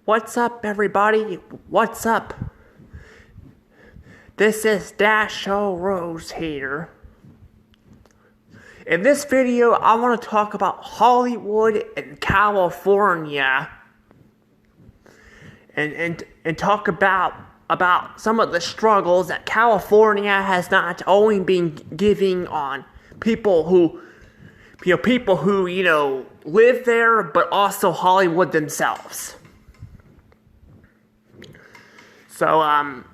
What's up, everybody? What's up? This is Dasho Rose here. In this video, I want to talk about Hollywood and California, and talk about some of the struggles that California has not only been giving on people who live there, but also Hollywood themselves. Sorry,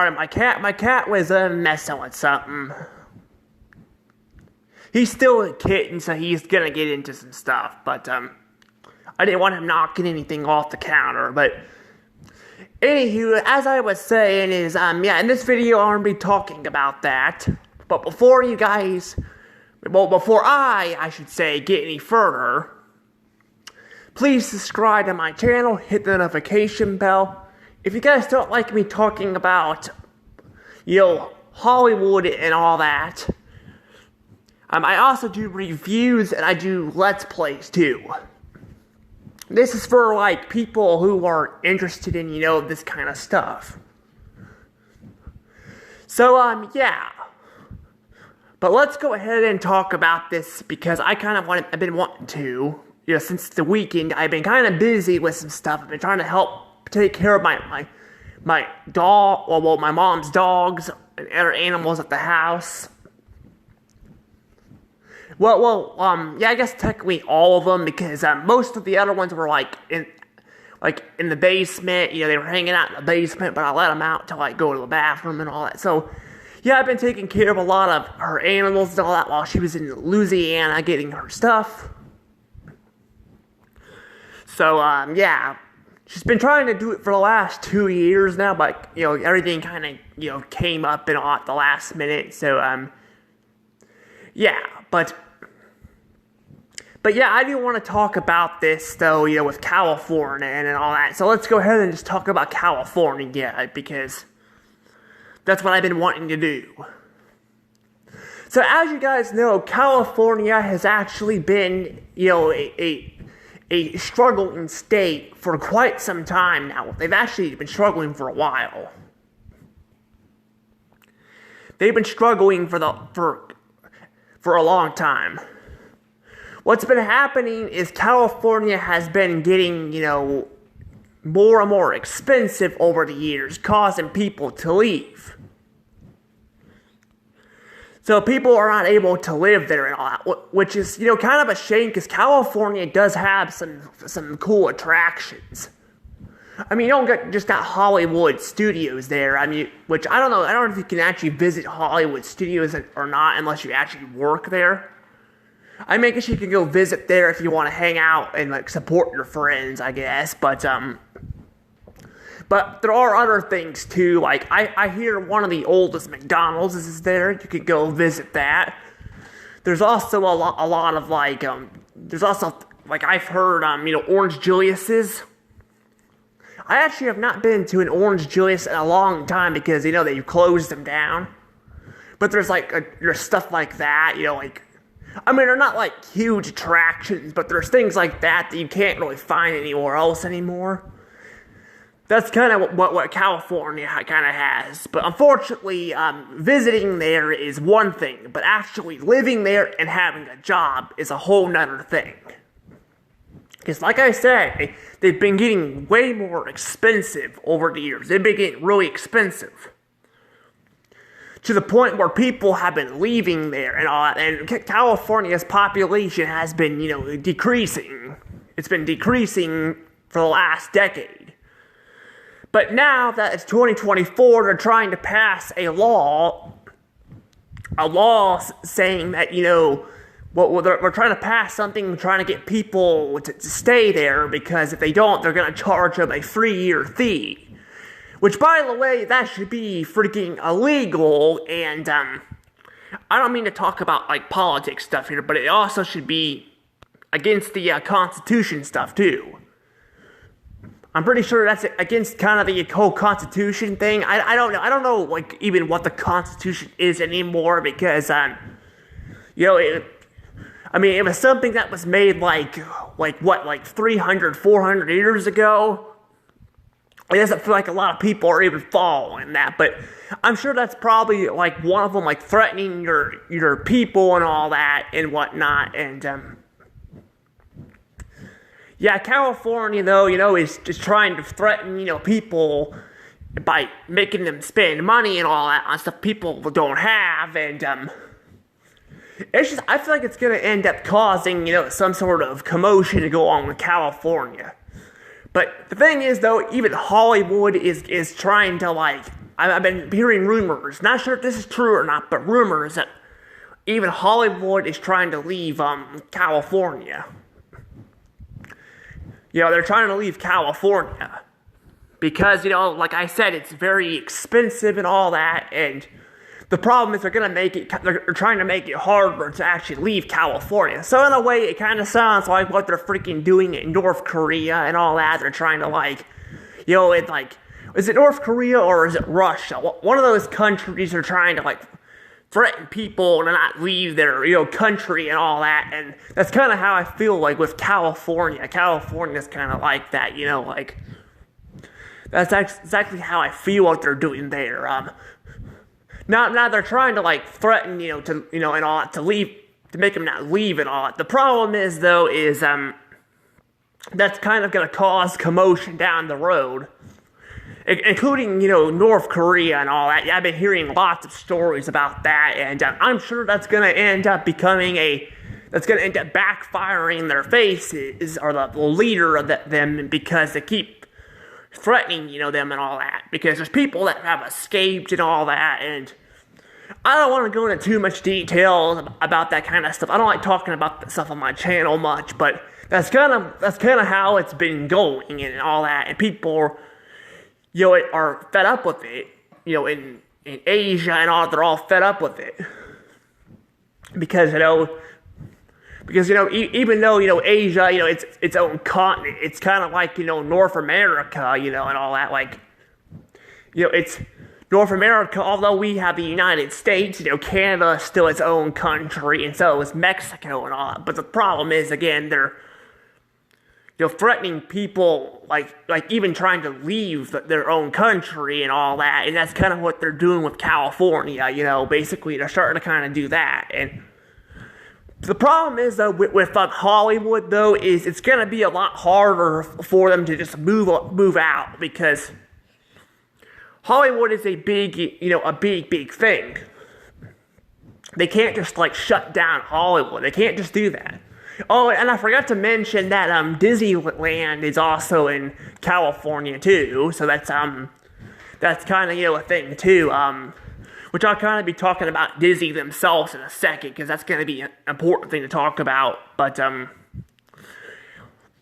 my cat was messing with something. He's still a kitten, so he's gonna get into some stuff, but, I didn't want him knocking anything off the counter, but, anywho, as I was saying is, in this video I'm gonna be talking about that, but before I should say, get any further, please subscribe to my channel, hit the notification bell. If you guys don't like me talking about, Hollywood and all that, I also do reviews and I do Let's Plays too. This is for, people who are interested in, this kind of stuff. So, But let's go ahead and talk about this because I've been wanting to. Since the weekend, I've been kind of busy with some stuff. I've been trying to help take care of my dog, my mom's dogs and other animals at the house. I guess technically all of them because most of the other ones were in the basement. They were hanging out in the basement, but I let them out to go to the bathroom and all that. So. Yeah, I've been taking care of a lot of her animals and all that while she was in Louisiana getting her stuff. So, she's been trying to do it for the last 2 years now, but, everything kind of, came up in at the last minute. So, But I do want to talk about this, though, with California and all that. So let's go ahead and just talk about California, because that's what I've been wanting to do. So as you guys know, California has actually been, a struggling state for quite some time now. They've actually been struggling for a while. They've been struggling for a long time. What's been happening is California has been getting, more and more expensive over the years, causing people to leave. So people are not able to live there and all that, which is, kind of a shame because California does have some cool attractions. You don't just got Hollywood studios there, which I don't know if you can actually visit Hollywood studios or not unless you actually work there. I guess you can go visit there if you want to hang out and support your friends, I guess, but there are other things too, I hear one of the oldest McDonald's is there. You could go visit that. There's also a lot of I've heard, Orange Julius's. I actually have not been to an Orange Julius in a long time because, they've closed them down. But there's there's stuff like that, they're not huge attractions, but there's things like that you can't really find anywhere else anymore. That's kind of what California kind of has. But unfortunately, visiting there is one thing, but actually living there and having a job is a whole nother thing. Because like I said, they've been getting way more expensive over the years. They've been getting really expensive. To the point where people have been leaving there and all that. And California's population has been, decreasing. It's been decreasing for the last decade. But now that it's 2024, they're trying to pass a law saying that, we're trying to pass something, trying to get people to stay there, because if they don't, they're going to charge them a 3-year fee. Which, by the way, that should be freaking illegal, and, I don't mean to talk about, politics stuff here, but it also should be against the, Constitution stuff, too. I'm pretty sure that's against kind of the whole Constitution thing. I don't know. I don't know, even what the Constitution is anymore, because, I mean, it was something that was made like 300, 400 years ago. It doesn't feel like a lot of people are even following that, but I'm sure that's probably like one of them, like threatening your people and all that and whatnot. And yeah, California though, is just trying to threaten, people by making them spend money and all that on stuff people don't have. And it's just, I feel like it's gonna end up causing, some sort of commotion to go on with California. But the thing is, though, even Hollywood is trying to, I've been hearing rumors, not sure if this is true or not, but rumors that even Hollywood is trying to leave California. They're trying to leave California because, like I said, it's very expensive and all that, and the problem is they're trying to make it harder to actually leave California. So in a way, it kind of sounds like what they're freaking doing in North Korea and all that. They're trying to is it North Korea or is it Russia? One of those countries are trying to threaten people to not leave their country and all that. And that's kind of how I feel like with California. California's kind of like that, that's exactly how I feel what they're doing there. Now they're trying to threaten, to and all that, to leave, to make them not leave and all that. The problem is though that's kind of going to cause commotion down the road, including North Korea and all that. I've been hearing lots of stories about that, and I'm sure that's going to end up backfiring in their faces, or the leader of them, because they keep threatening, them and all that, because there's people that have escaped and all that. And I don't want to go into too much detail about that kind of stuff. I don't like talking about that stuff on my channel much, but that's kind of how it's been going and all that. And people, are fed up with it, in Asia and all, they're all fed up with it. Because, even though, Asia, it's its own continent, it's kind of like, North America, and all that, it's North America, although we have the United States, Canada is still its own country, and so is Mexico and all that. But the problem is, again, they're, threatening people, even trying to leave their own country and all that, and that's kind of what they're doing with California, basically they're starting to kind of do that. And the problem is, though, with Hollywood, though, is it's going to be a lot harder for them to just move out, because Hollywood is a big thing. They can't just, shut down Hollywood. They can't just do that. Oh, and I forgot to mention that Disneyland is also in California, too. So that's kind of, a thing, too. Which I'll kind of be talking about Disney themselves in a second, because that's going to be an important thing to talk about. But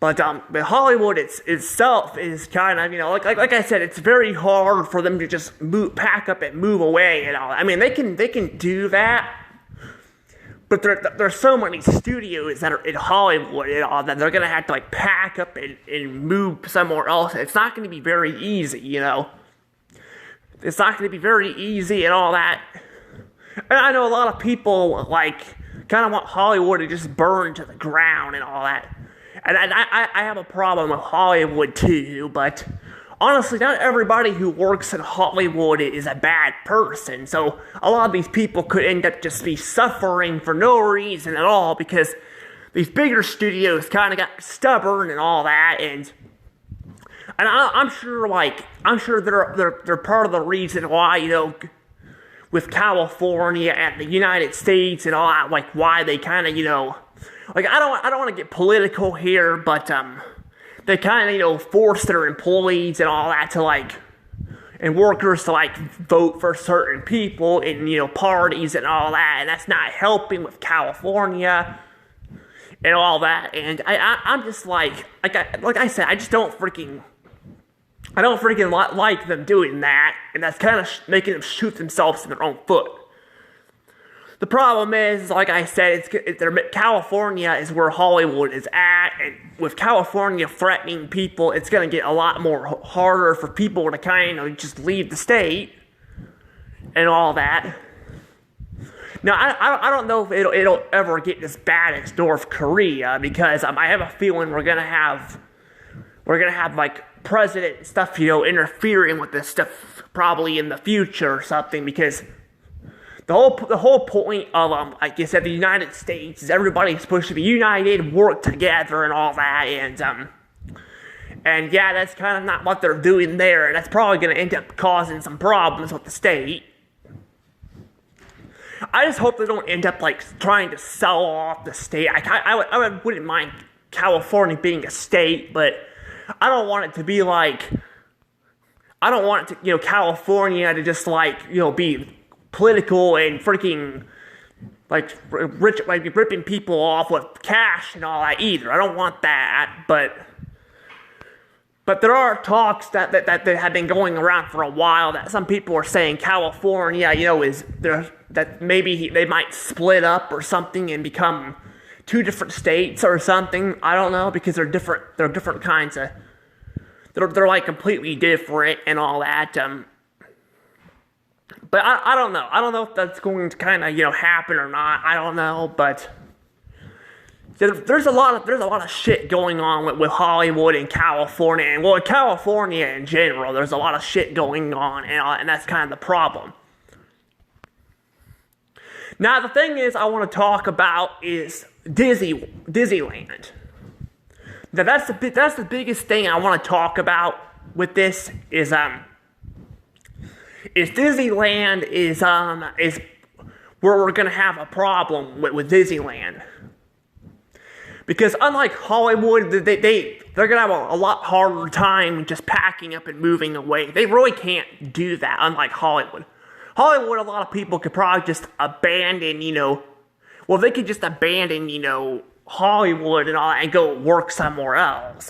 Hollywood itself is kind of, like I said, it's very hard for them to just pack up and move away and all. I mean, they can do that, but there's so many studios that are in Hollywood and all that they're going to have to pack up and move somewhere else. It's not going to be very easy, It's not going to be very easy and all that. And I know a lot of people, kind of want Hollywood to just burn to the ground and all that. And I have a problem with Hollywood too, but honestly, not everybody who works in Hollywood is a bad person. So a lot of these people could end up just be suffering for no reason at all, because these bigger studios kind of got stubborn and all that. And I'm sure they're part of the reason why, with California and the United States and all that, why they kind of, I don't want to get political here, but they kind of, force their employees and all that to and workers to vote for certain people and parties and all that, and that's not helping with California and all that. And I'm just like I said, I don't freaking like them doing that, and that's kind of making them shoot themselves in their own foot. The problem is, like I said, California is where Hollywood is at, and with California threatening people, it's going to get a lot more harder for people to kind of just leave the state and all that. Now, I don't know if it'll ever get as bad as North Korea, because I have a feeling we're gonna have like president and stuff, interfering with this stuff probably in the future or something, because the whole point of like you said, the United States is everybody's supposed to be united, work together, and all that, and yeah, that's kind of not what they're doing there, and that's probably going to end up causing some problems with the state. I just hope they don't end up like trying to sell off the state. I wouldn't mind California being a state, but I don't want it to be like, I don't want it to, California to just like, be political and freaking like rich, like ripping people off with cash and all that either. I don't want that, but there are talks that have been going around for a while that some people are saying California, is there, that maybe they might split up or something and become two different states or something. I don't know, because they're different. They're different kinds of. They're like completely different and all that. But I don't know. I don't know if that's going to kind of happen or not. I don't know, but there's a lot of shit going on with Hollywood and California, and well, in California in general, there's a lot of shit going on, and that's kind of the problem. Now, the thing is, I want to talk about is Disneyland. Now, that's the biggest thing I want to talk about with this is Disneyland is where we're gonna have a problem with Disneyland, because unlike Hollywood, they're gonna have a lot harder time just packing up and moving away. They really can't do that, unlike Hollywood. Hollywood, a lot of people could probably just abandon, they could just abandon, Hollywood and all that and go work somewhere else.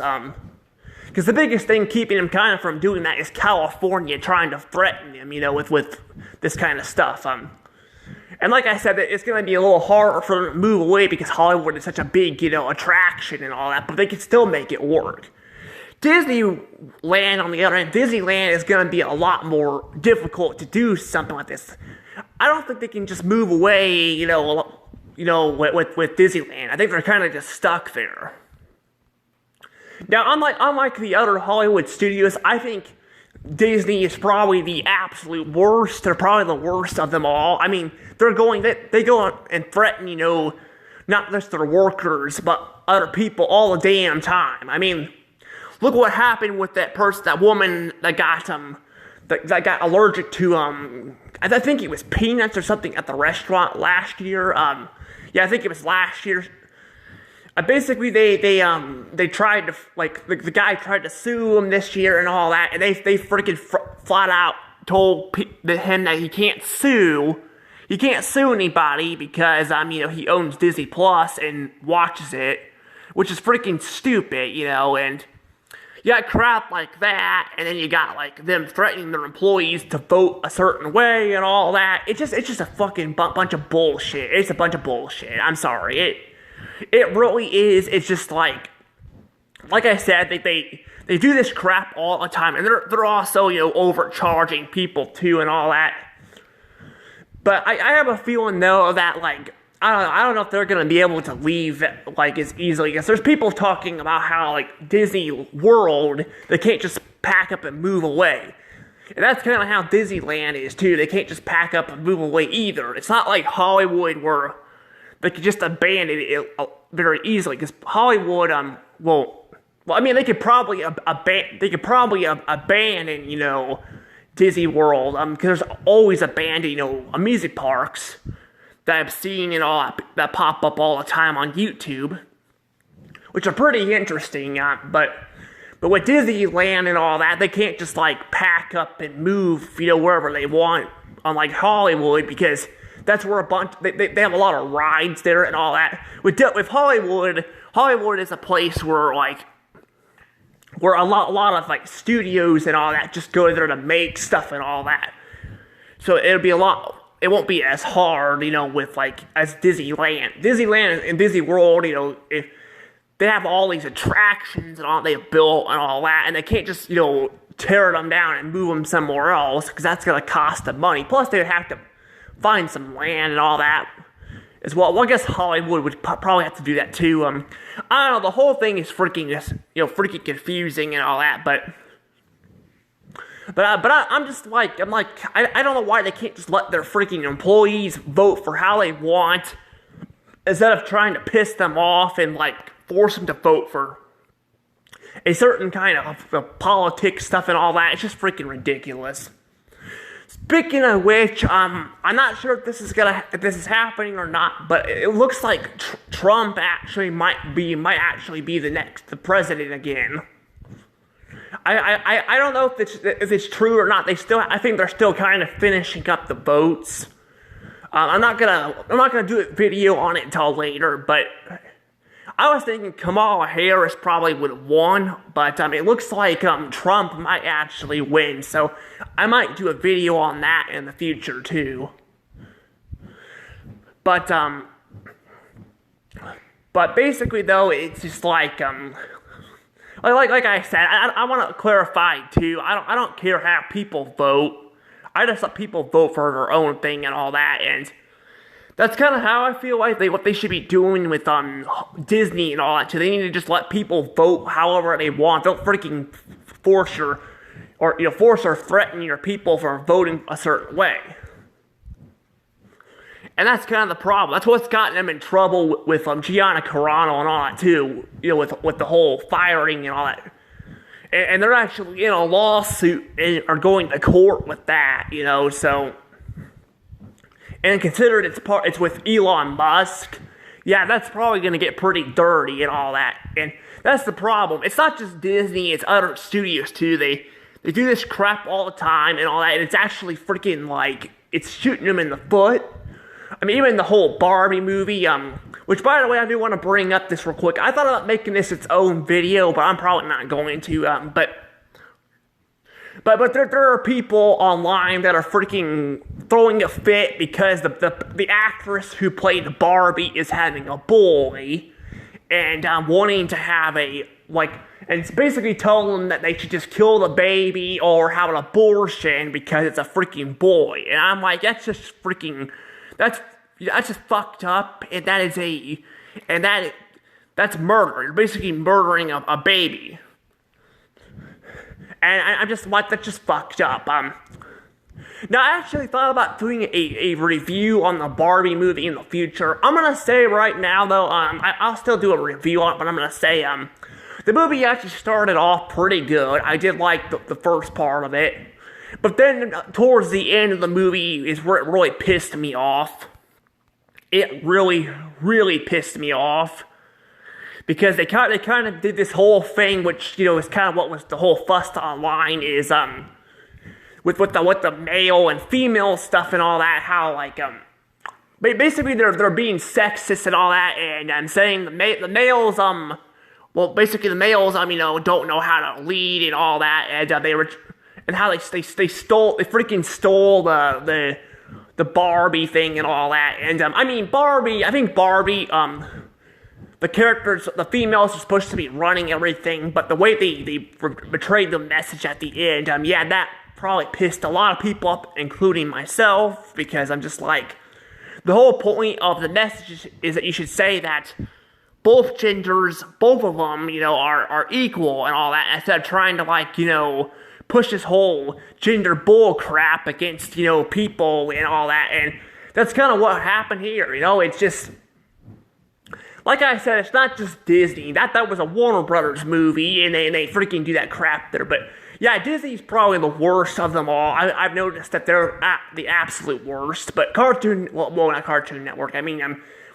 Because the biggest thing keeping them kind of from doing that is California trying to threaten them, with this kind of stuff. And like I said, it's going to be a little harder for them to move away because Hollywood is such a big, attraction and all that, but they can still make it work. Disneyland, on the other hand, Disneyland is going to be a lot more difficult to do something like this. I don't think they can just move away, with Disneyland. I think they're kind of just stuck there. Now, unlike the other Hollywood studios, I think Disney is probably the absolute worst. They're probably the worst of them all. I mean, they go and threaten, not just their workers, but other people all the damn time. I mean, look what happened with that woman that got allergic to, I think it was peanuts or something at the restaurant last year. Yeah, I think it was last year. Basically, they tried to, like, the guy tried to sue him this year and all that, and they freaking flat out told him that he can't sue anybody because, he owns Disney Plus and watches it, which is freaking stupid, and you got crap like that, and then you got, like, them threatening their employees to vote a certain way and all that. It's just a fucking bunch of bullshit. It's a bunch of bullshit. I'm sorry. It really is. It's just like I said, they do this crap all the time, and they're also, overcharging people too and all that. But I have a feeling though that, like, I don't know if they're gonna be able to leave like as easily, because there's people talking about how, like, Disney World, they can't just pack up and move away. And that's kind of how Disneyland is too. They can't just pack up and move away either. It's not like Hollywood where they could just abandon it very easily, because Hollywood, they could probably abandon, Disney World, because there's always abandoned, amusement parks that I've seen and all that pop up all the time on YouTube, which are pretty interesting. But with Disneyland and all that, they can't just like pack up and move, wherever they want, unlike Hollywood, because that's where they have a lot of rides there and all that. With Hollywood is a place where a lot of like studios and all that just go there to make stuff and all that. So it won't be as hard, with like as Disneyland. Disneyland and Disney World, if they have all these attractions and all they've built and all that, and they can't just, tear them down and move them somewhere else, because that's going to cost them money. Plus, they would have to find some land and all that as well. Well, I guess Hollywood would probably have to do that too. I don't know. The whole thing is freaking confusing and all that. But I'm just like, I don't know why they can't just let their freaking employees vote for how they want instead of trying to piss them off and like force them to vote for a certain kind of politics stuff and all that. It's just freaking ridiculous. Speaking of which, I'm not sure if this is happening or not, but it looks like Trump actually might actually be the president again. I don't know if it's true or not. I think they're still kind of finishing up the votes. I'm not gonna do a video on it until later, but I was thinking Kamala Harris probably would have won, but it looks like Trump might actually win, so I might do a video on that in the future too. But basically though, it's just like I said, I want to clarify too. I don't care how people vote. I just let people vote for their own thing and all that, and that's kind of how I feel like what they should be doing with Disney and all that. So they need to just let people vote however they want. Don't freaking force or threaten your people for voting a certain way. And that's kind of the problem. That's what's gotten them in trouble with Gianna Carano and all that too. With the whole firing and all that. And they're actually in a lawsuit and are going to court with that. So. And considered it's with Elon Musk, yeah, that's probably going to get pretty dirty and all that. And that's the problem. It's not just Disney, it's other studios too. They do this crap all the time and all that, and it's actually freaking like, it's shooting them in the foot. I mean, even the whole Barbie movie, which by the way, I do want to bring up this real quick. I thought about making this its own video, but I'm probably not going to, But there are people online that are freaking throwing a fit because the actress who played Barbie is having a boy and wanting to have and it's basically telling them that they should just kill the baby or have an abortion because it's a freaking boy. And I'm like, that's just fucked up, and that's murder. You're basically murdering a baby. And I'm just like, that's just fucked up. Now, I actually thought about doing a review on the Barbie movie in the future. I'm gonna say right now, though, I'll still do a review on it, but I'm gonna say, the movie actually started off pretty good. I did like the first part of it. But then, towards the end of the movie is where it really pissed me off. It really, really pissed me off. Because they kind of did this whole thing, which, is kind of what was the whole fuss online is, with the male and female stuff and all that, how, basically they're being sexist and all that, and I'm saying the males, basically the males, don't know how to lead and all that, and how they freaking stole the Barbie thing and all that, and, I think Barbie, the characters, the females are supposed to be running everything, but the way they betrayed the message at the end, that probably pissed a lot of people up, including myself, because I'm just like, the whole point of the message is that you should say that both genders, both of them, are equal and all that, instead of trying to, push this whole gender bull crap against, people and all that, and that's kind of what happened here, it's just, like I said, it's not just Disney. That was a Warner Brothers movie, and they freaking do that crap there. But yeah, Disney's probably the worst of them all. I've noticed that they're the absolute worst. But not Cartoon Network.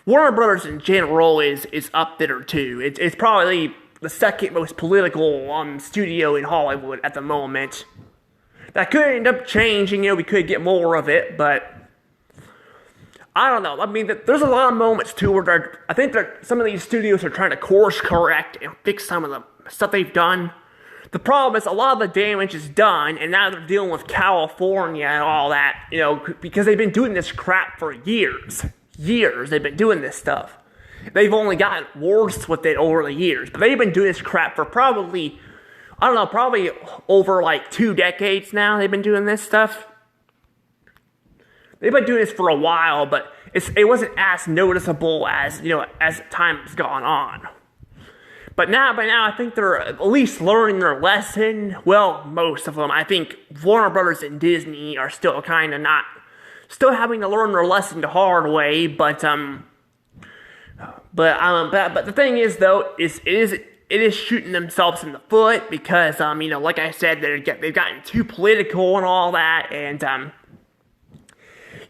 Warner Brothers in general is up there too. It's probably the second most political studio in Hollywood at the moment. That could end up changing. We could get more of it, but I don't know. There's a lot of moments too where I think that some of these studios are trying to course correct and fix some of the stuff they've done. The problem is a lot of the damage is done, and now they're dealing with California and all that, because they've been doing this crap for years. Years they've been doing this stuff. They've only gotten worse with it over the years, but they've been doing this crap for probably over 2 decades now. They've been doing this stuff. they've been doing this for a while, but it wasn't as noticeable as, as time's gone on. But by now, I think they're at least learning their lesson. Well, most of them. I think Warner Brothers and Disney are still kind of still having to learn their lesson the hard way. But the thing is, though, it is shooting themselves in the foot because, like I said, they've gotten too political and all that, and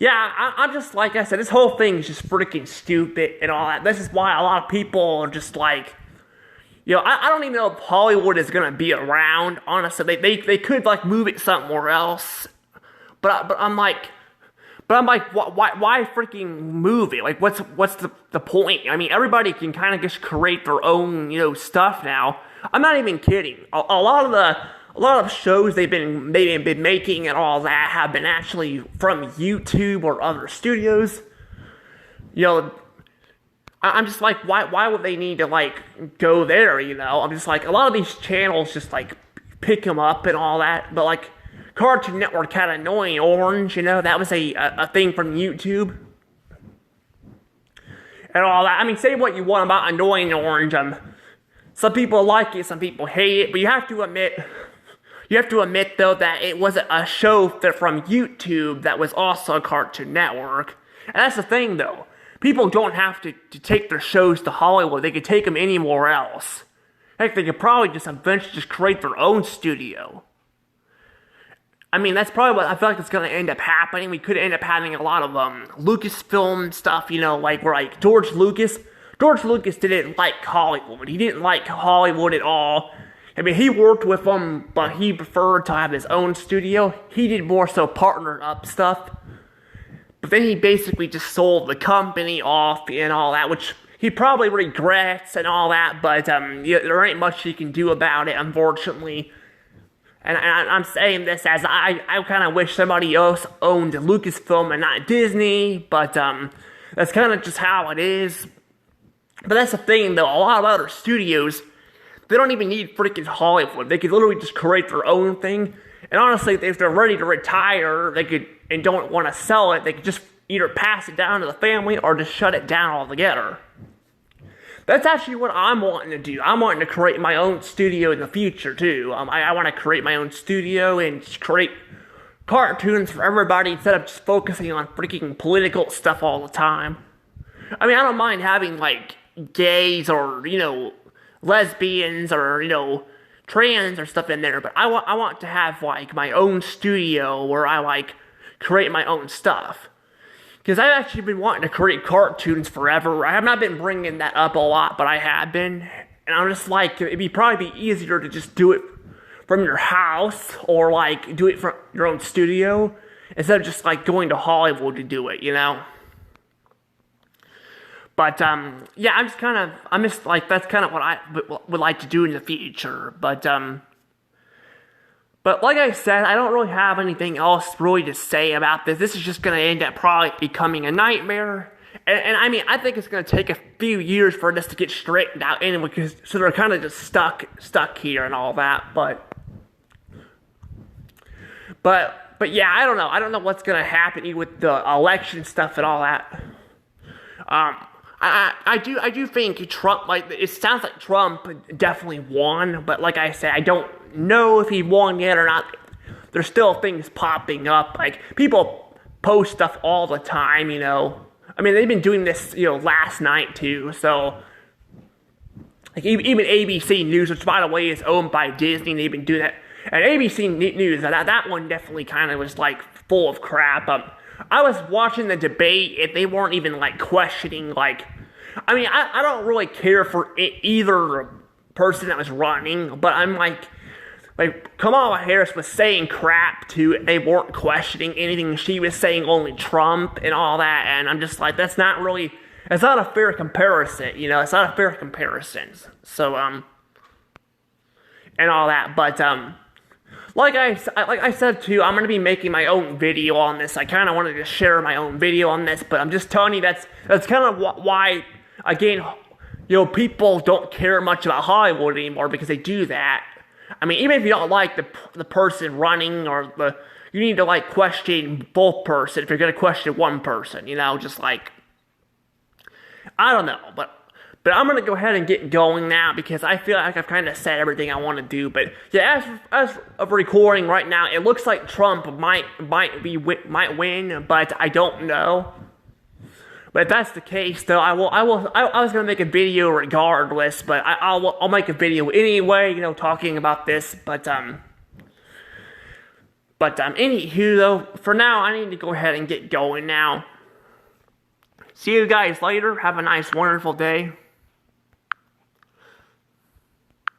I'm just, like I said, this whole thing is just freaking stupid and all that. This is why a lot of people are just like, I don't even know if Hollywood is gonna be around. Honestly, they could like move it somewhere else, but I'm like, why freaking move it? Like, what's the point? I mean, everybody can kind of just create their own stuff now. I'm not even kidding. A lot of shows they've been making and all that have been actually from YouTube or other studios. I'm just like, why would they need to, like, go there, I'm just like, a lot of these channels just, like, pick them up and all that, but, like, Cartoon Network had Annoying Orange, that was a thing from YouTube. And all that. I mean, say what you want about Annoying Orange, some people like it, some people hate it, but you have to admit, though, that it was a show from YouTube that was also Cartoon Network. And that's the thing, though. People don't have to take their shows to Hollywood. They could take them anywhere else. Heck, they could probably just eventually just create their own studio. I mean, that's probably what I feel like it's going to end up happening. We could end up having a lot of Lucasfilm stuff, like George Lucas didn't like Hollywood. He didn't like Hollywood at all. I mean, he worked with them, but he preferred to have his own studio. He did more so partner up stuff. But then he basically just sold the company off and all that, which he probably regrets and all that, but there ain't much he can do about it, unfortunately. And I'm saying this as I kind of wish somebody else owned Lucasfilm and not Disney, but that's kind of just how it is. But that's the thing, though. A lot of other studios, they don't even need freaking Hollywood. They could literally just create their own thing. And honestly, if they're ready to retire, and don't want to sell it, they could just either pass it down to the family or just shut it down altogether. That's actually what I'm wanting to do. I'm wanting to create my own studio in the future, too. I want to create my own studio and just create cartoons for everybody instead of just focusing on freaking political stuff all the time. I mean, I don't mind having, like, gays or, lesbians or, trans or stuff in there, but I want to have, like, my own studio where I, like, create my own stuff. Because I've actually been wanting to create cartoons forever. I have not been bringing that up a lot, but I have been. And I'm just like, it'd probably be easier to just do it from your house or, like, do it from your own studio instead of just, like, going to Hollywood to do it, But, I'm just like, that's kind of what I would like to do in the future. But like I said, I don't really have anything else really to say about this. This is just going to end up probably becoming a nightmare. And I mean, I think it's going to take a few years for this to get straightened out anyway, because so they're kind of just stuck here and all that. But yeah, I don't know. I don't know what's going to happen with the election stuff and all that. I do think Trump, like, it sounds like Trump definitely won, but like I said, I don't know if he won yet or not. There's still things popping up, like, people post stuff all the time, I mean, they've been doing this, last night too, so, like, even ABC News, which by the way is owned by Disney, they've been doing that, and ABC News, that one definitely kind of was, like, full of crap. I was watching the debate, and they weren't even, like, questioning, like, I mean, I don't really care for either person that was running, but I'm like, Kamala Harris was saying crap too, and they weren't questioning anything she was saying, only Trump and all that, and I'm just like, it's not a fair comparison, it's not a fair comparison, so, and all that, but, like I said too, I'm gonna be making my own video on this. I kind of wanted to share my own video on this, but I'm just telling you that's kind of why, again, people don't care much about Hollywood anymore because they do that. I mean, even if you don't like the person running or the you need to like question both person if you're gonna question one person, you know, just like I don't know, but I'm gonna go ahead and get going now because I feel like I've kind of said everything I want to do. But yeah, as of recording right now, it looks like Trump might win, but I don't know. But if that's the case, though, I was gonna make a video regardless, but I'll make a video anyway, you know, talking about this. But anywho, though, for now, I need to go ahead and get going now. See you guys later. Have a nice, wonderful day.